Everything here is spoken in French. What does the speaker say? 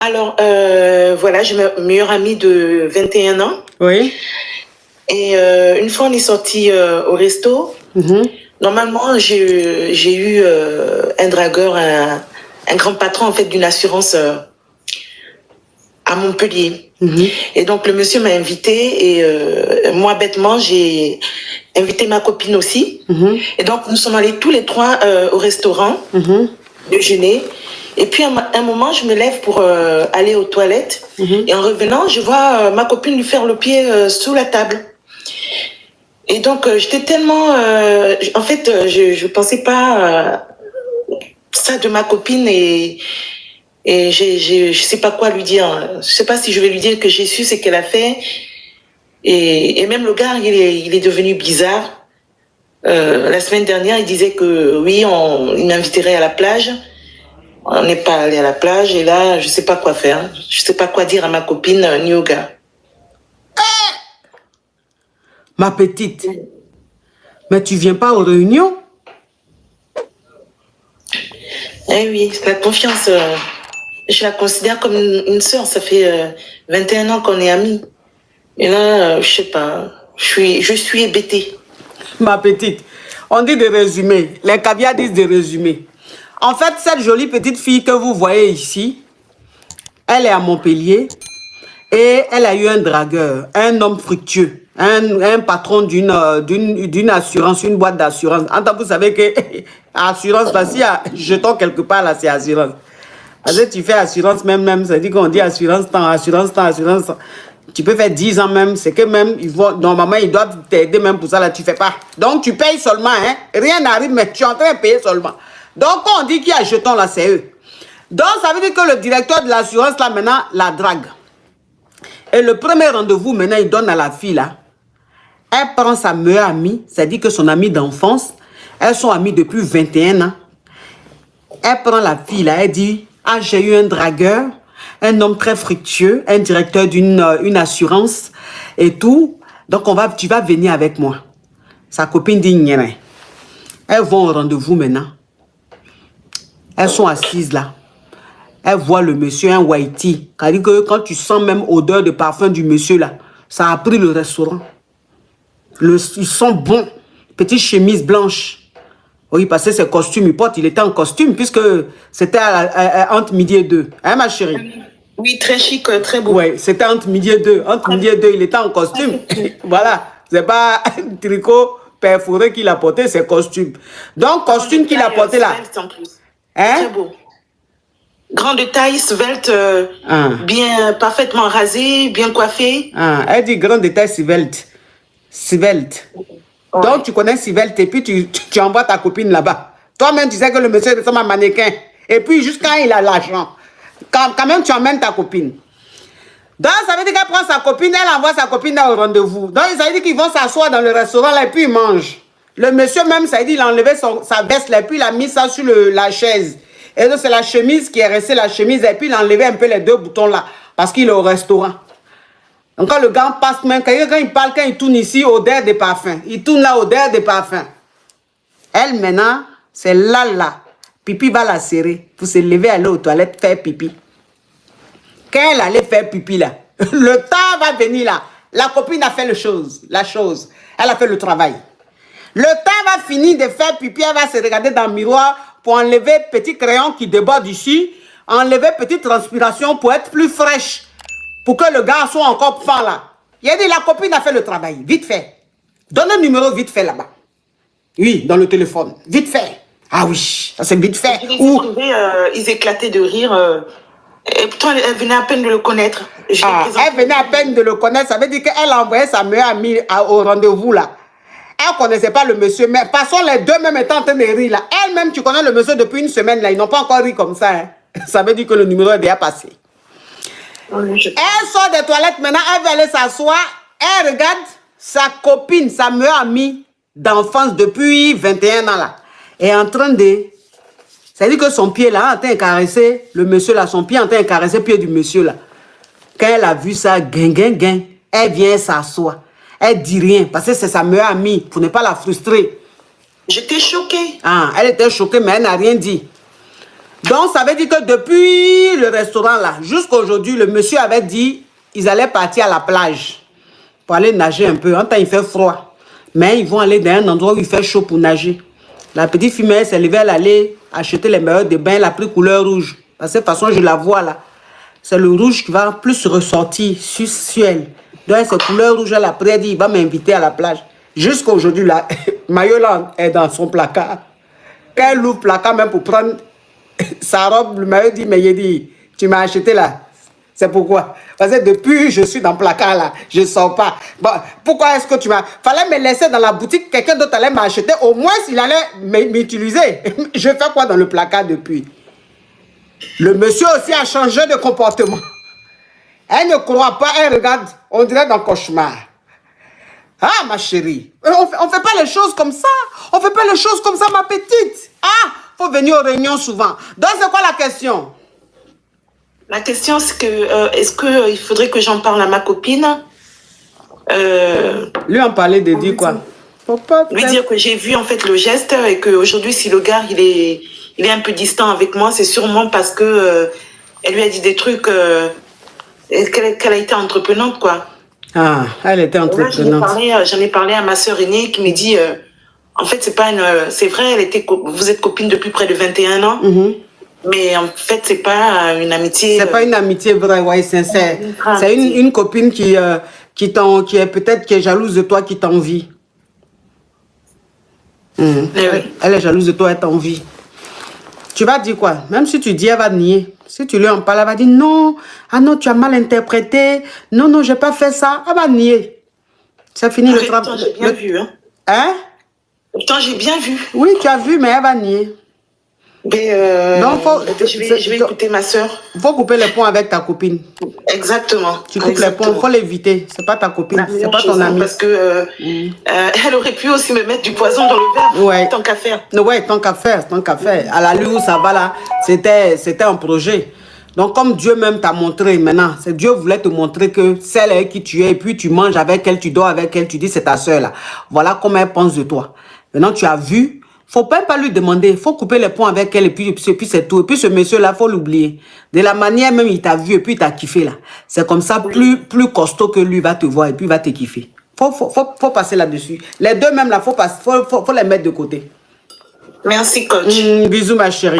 Alors, voilà, j'ai ma meilleure amie de 21 ans. Oui. Et une fois, on est sorti au resto. Normalement, j'ai eu un dragueur, un grand patron en fait d'une assurance à Montpellier. Et donc, le monsieur m'a invité et moi, bêtement, j'ai invité ma copine aussi. Et donc, nous sommes allés tous les trois au restaurant, déjeuner. Et puis, à un moment, je me lève pour aller aux toilettes. Et en revenant, je vois ma copine lui faire le pied sous la table. Et donc, j'étais tellement... en fait, je ne pensais pas ça de ma copine et je ne sais pas quoi lui dire. Je ne sais pas si je vais lui dire que j'ai su ce qu'elle a fait. Et même le gars, il est devenu bizarre. La semaine dernière, il disait que oui, il m'inviterait à la plage. On n'est pas allé à la plage et là, je ne sais pas quoi faire. Je ne sais pas quoi dire à ma copine ni au gars. Ma petite, mais tu viens pas aux réunions? Eh oui, la confiance, je la considère comme une sœur. Ça fait 21 ans qu'on est amis. Et là, je sais pas, je suis hébétée. Ma petite, on dit de résumer. Les caviars disent de résumer. En fait, cette jolie petite fille que vous voyez ici, elle est à Montpellier et elle a eu un dragueur, un homme fructueux, un patron d'une assurance, une boîte d'assurance. Vous savez que assurance, là, s'il y a jeton quelque part, là, c'est assurance. Parce que tu fais assurance même, ça dit qu'on dit assurance temps, assurance temps, assurance temps. Tu peux faire 10 ans même, c'est que même, normalement, ils doivent t'aider même pour ça, là, tu fais pas. Donc, tu payes seulement, hein. Rien n'arrive, mais tu es en train de payer seulement. Donc, quand on dit qu'il y a jeton, là, c'est eux. Donc, ça veut dire que le directeur de l'assurance, là, maintenant, la drague. Et le premier rendez-vous, maintenant, il donne à la fille, là. Elle prend sa meilleure amie, c'est-à-dire que son amie d'enfance, elles sont amies depuis 21 ans. Elle prend la fille, là, elle dit, ah, j'ai eu un dragueur, un homme très fructueux, un directeur d'une assurance et tout. Donc, tu vas venir avec moi. Sa copine dit, rien. Elles vont au rendez-vous maintenant. Elles sont assises là. Elles voient le monsieur, un whitey. C'est-à-dire que quand tu sens même odeur de parfum du monsieur là, ça a pris le restaurant. Ils sont bons. Petite chemise blanche. Oui, parce que ses costumes, il était en costume puisque c'était entre midi et 2. Hein, ma chérie? Oui, très chic, très beau. Oui, c'était entre midi et 2. Entre midi et 2, il était en costume. Voilà. C'est pas un tricot perforé qu'il a porté, c'est costume. Donc, costume qu'il a porté là. En plus. Hein? Très beau. Grande taille, svelte, bien, parfaitement rasée, bien coiffée. Elle dit grande taille, svelte. Svelte. Ouais. Donc, tu connais svelte et puis tu envoies ta copine là-bas. Toi-même, tu sais que le monsieur ressemble à un mannequin. Et puis, jusqu'à il a l'argent. Quand même, tu emmènes ta copine. Donc, ça veut dire qu'elle prend sa copine, elle envoie sa copine au rendez-vous. Donc, ça veut dire qu'ils vont s'asseoir dans le restaurant là et puis ils mangent. Le monsieur même, ça veut dire qu'il a enlevé sa veste là et puis il a mis ça sur la chaise. Et donc, c'est la chemise qui est restée la chemise et puis il a enlevé un peu les deux boutons là parce qu'il est au restaurant. Donc, quand le gars passe, même quand il parle, quand il tourne ici, odeur de parfum. Il tourne là, odeur de parfum. Elle, maintenant, c'est là. Pipi va la serrer pour se lever, aller aux toilettes, faire pipi. Quand elle allait faire pipi là, le temps va venir là. La copine a fait la chose. Elle a fait le travail. Le temps va finir de faire pipi, elle va se regarder dans le miroir pour enlever petit crayon qui déborde ici, enlever petite transpiration pour être plus fraîche, pour que le gars soit encore fin là. Il a dit, la copine a fait le travail, vite fait. Donne le numéro vite fait là-bas. Oui, dans le téléphone, vite fait. Ah oui, ça c'est vite fait. Ils éclataient de rire. Et pourtant, elle venait à peine de le connaître. Elle venait à peine de le connaître, ça veut dire qu'elle a envoyé sa meilleure amie au rendez-vous là. Elle ne connaissait pas le monsieur, mais passons les deux même étant en train de rire là. Elle-même, tu connais le monsieur depuis une semaine là, ils n'ont pas encore ri comme ça. Hein. Ça veut dire que le numéro est déjà passé. Oui, elle sort des toilettes maintenant, elle va aller s'asseoir, elle regarde sa copine, sa meilleure amie d'enfance depuis 21 ans là. Est en train de... C'est-à-dire que son pied là, en train de caresser le monsieur là, son pied en train de caresser le pied du monsieur là. Quand elle a vu ça, elle vient s'asseoir. Elle dit rien, parce que c'est sa meilleure amie, pour ne pas la frustrer. J'étais choquée. Elle était choquée, mais elle n'a rien dit. Donc, ça veut dire que depuis le restaurant là, jusqu'à aujourd'hui, le monsieur avait dit ils allaient partir à la plage pour aller nager un peu. En temps, il fait froid. Mais ils vont aller dans un endroit où il fait chaud pour nager. La petite fille, elle s'est levée, elle allait acheter les meilleurs de bain, elle a pris couleur rouge. De cette façon, je la vois là. C'est le rouge qui va plus ressortir sur elle. Donc, cette couleur rouge, elle a pris, elle dit, il va m'inviter à la plage. Jusqu'à aujourd'hui, là, maillot là est dans son placard. Quand elle ouvre le placard, même pour prendre sa robe, le maillot dit, mais il dit, tu m'as acheté là. C'est pourquoi. Parce que depuis, je suis dans le placard là, je ne sors pas. Bon, pourquoi est-ce que tu m'as... Fallait me laisser dans la boutique, quelqu'un d'autre allait m'acheter, au moins s'il allait m'utiliser. Je fais quoi dans le placard depuis? Le monsieur aussi a changé de comportement. Elle ne croit pas, elle regarde, on dirait dans le cauchemar. Ah, ma chérie, on ne fait pas les choses comme ça. On ne fait pas les choses comme ça, ma petite. Ah, il faut venir aux réunions souvent. Donc, c'est quoi la question? La question, c'est que, est-ce qu'il faudrait que j'en parle à ma copine? Lui en parler de dire quoi? Faut pas lui dire que j'ai vu en fait le geste et qu'aujourd'hui, si le gars, il est un peu distant avec moi, c'est sûrement parce que elle lui a dit des trucs, qu'elle a été entreprenante, quoi. Ah, elle était entreprenante. J'en ai parlé à ma sœur aînée qui me dit, en fait, c'est pas une... C'est vrai, vous êtes copine depuis près de 21 ans. Mais en fait, c'est pas une amitié... C'est pas une amitié vraie, ouais, sincère. C'est une copine qui est peut-être qui est jalouse de toi, qui t'envie. Oui. Elle est jalouse de toi, elle t'envie. Tu vas dire quoi? Même si tu dis, elle va nier. Si tu lui en parles, elle va dire non. Ah non, tu as mal interprété. Non, non, j'ai pas fait ça. Elle va nier. C'est fini le travail. J'ai bien vu. Hein? Hein? Pourtant, j'ai bien vu. Oui, tu as vu, mais elle va nier. Mais je vais écouter ma soeur. Il faut couper les ponts avec ta copine. Exactement. Tu coupes les ponts, il faut l'éviter. C'est pas ta copine, c'est pas ton amie. Parce que elle aurait pu aussi me mettre du poison dans le verre. Ouais. Tant qu'à faire. Ouais, tant qu'à faire, tant qu'à faire. À la lieu où ça va là, c'était un projet. Donc comme Dieu même t'a montré maintenant, c'est Dieu voulait te montrer que celle avec qui tu es, et puis tu manges avec elle, tu dors avec elle, tu dis c'est ta soeur là. Voilà comment elle pense de toi. Maintenant tu as vu. Faut même pas lui demander, faut couper les ponts avec elle et puis c'est tout. Et puis ce monsieur-là, faut l'oublier. De la manière même, il t'a vu et puis il t'a kiffé là. C'est comme ça, plus costaud que lui va te voir et puis il va te kiffer. Faut passer là-dessus. Les deux même là, faut les mettre de côté. Merci, coach. Bisous ma chérie.